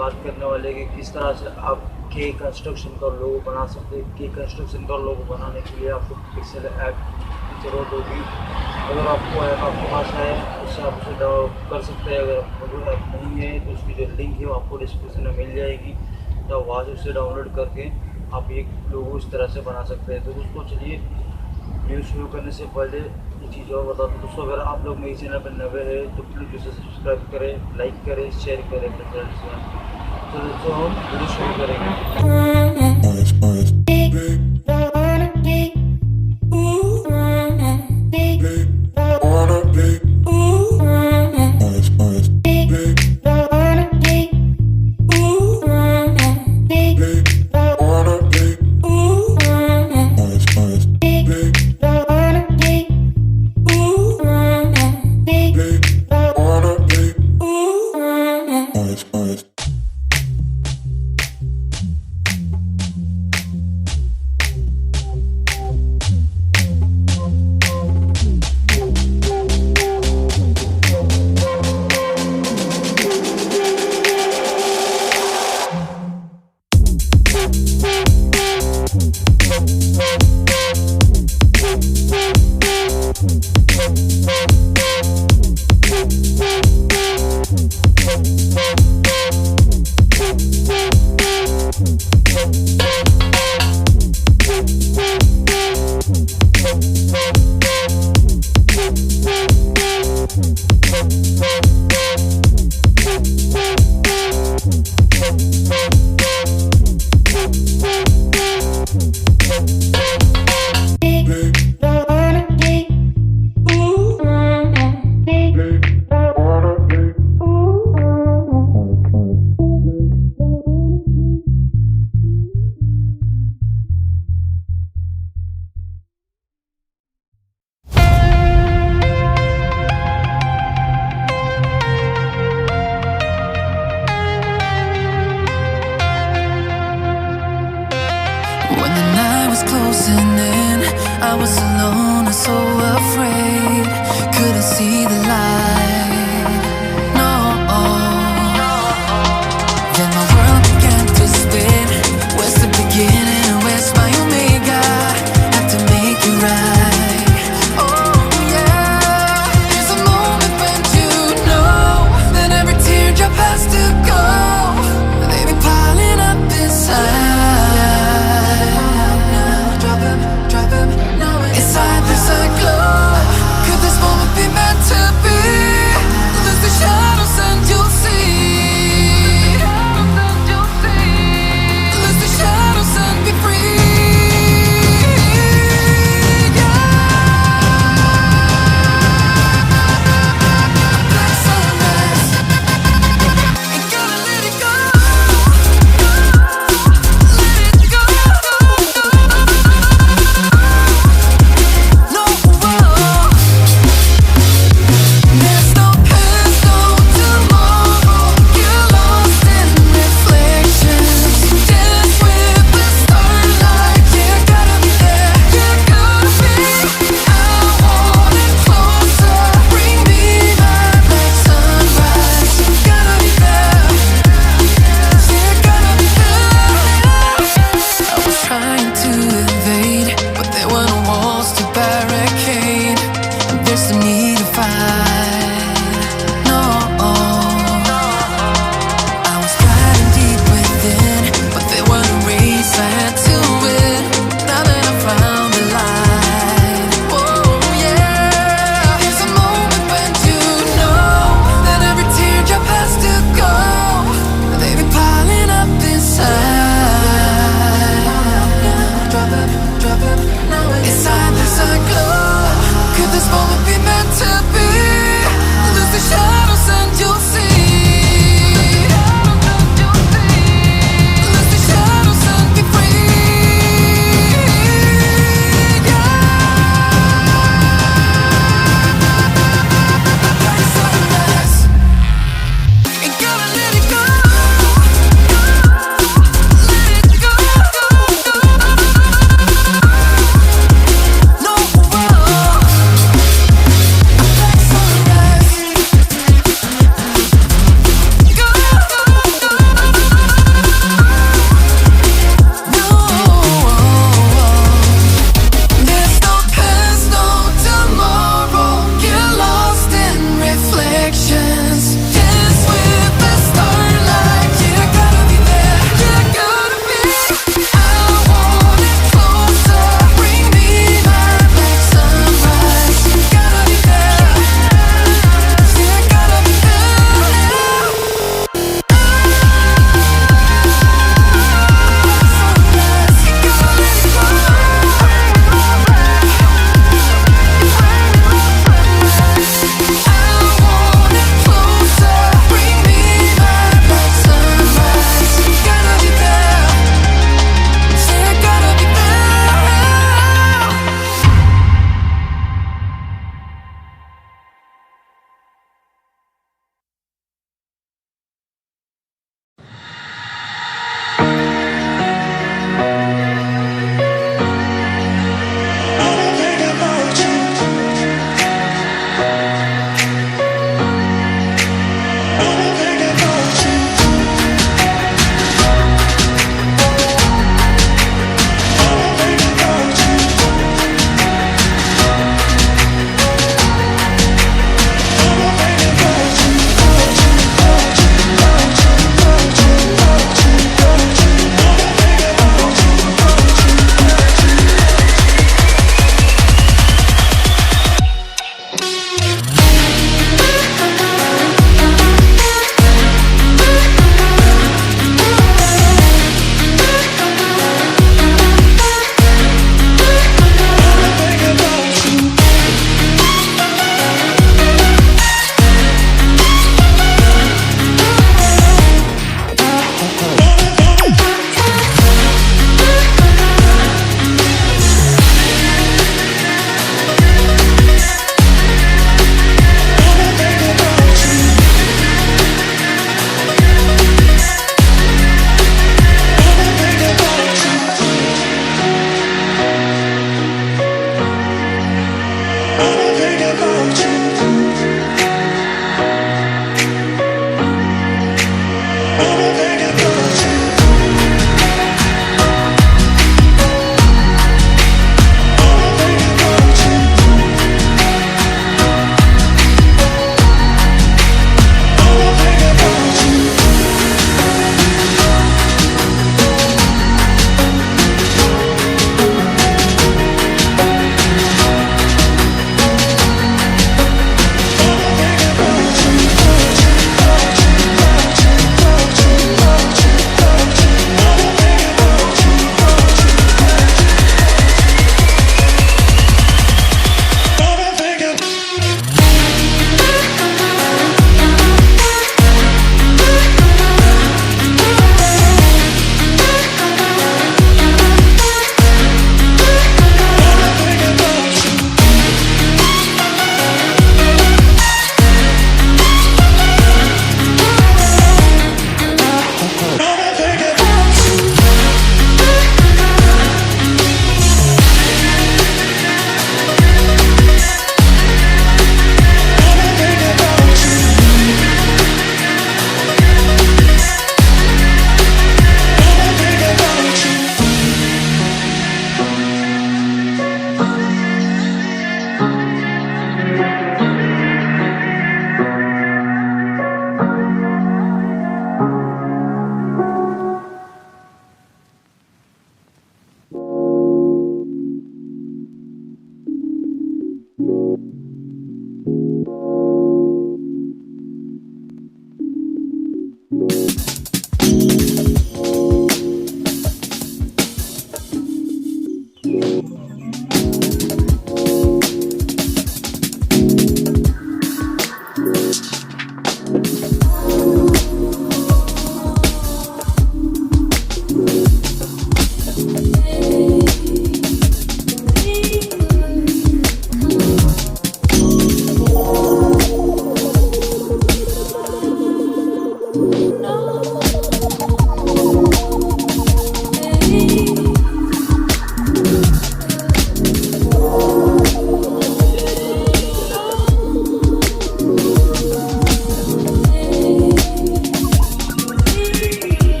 बात करने वाले कि किस तरह से आप के कंस्ट्रक्शन का लोगो बना सकते हैं। के कंस्ट्रक्शन का लोगो बनाने के लिए आपको पिक्सेल ऐप की ज़रूरत होगी। अगर आपको ऐप आपके पास है उससे आप उसे डाउनलोड कर सकते हैं। अगर ऐप नहीं है तो उसकी जो लिंक है वो आपको डिस्क्रिप्शन में मिल जाएगी, तो वहाँ से उसे डाउनलोड करके आप एक लोगो इस तरह से बना सकते हैं। तो दोस्तों चलिए वीडियो शुरू करने से पहले ये चीज़ और बता दूँ दोस्तों, अगर आप लोग मेरे चैनल पर नए हैं तो प्लीज़ उसे सब्सक्राइब करें, लाइक करें, शेयर करें अपने फ्रेंड्स में। तो दोस्तों हम वीडियो शुरू करेंगे। When the night was closing in, I was alone and so afraid. Couldn't see the light, no. Then my world began to spin. Where's the beginning and where's my omega? Had to make it right. Oh yeah, there's a moment when you know that every teardrop has to go. They be piling up inside. Inside there's a glow. Could this moment be meant to be?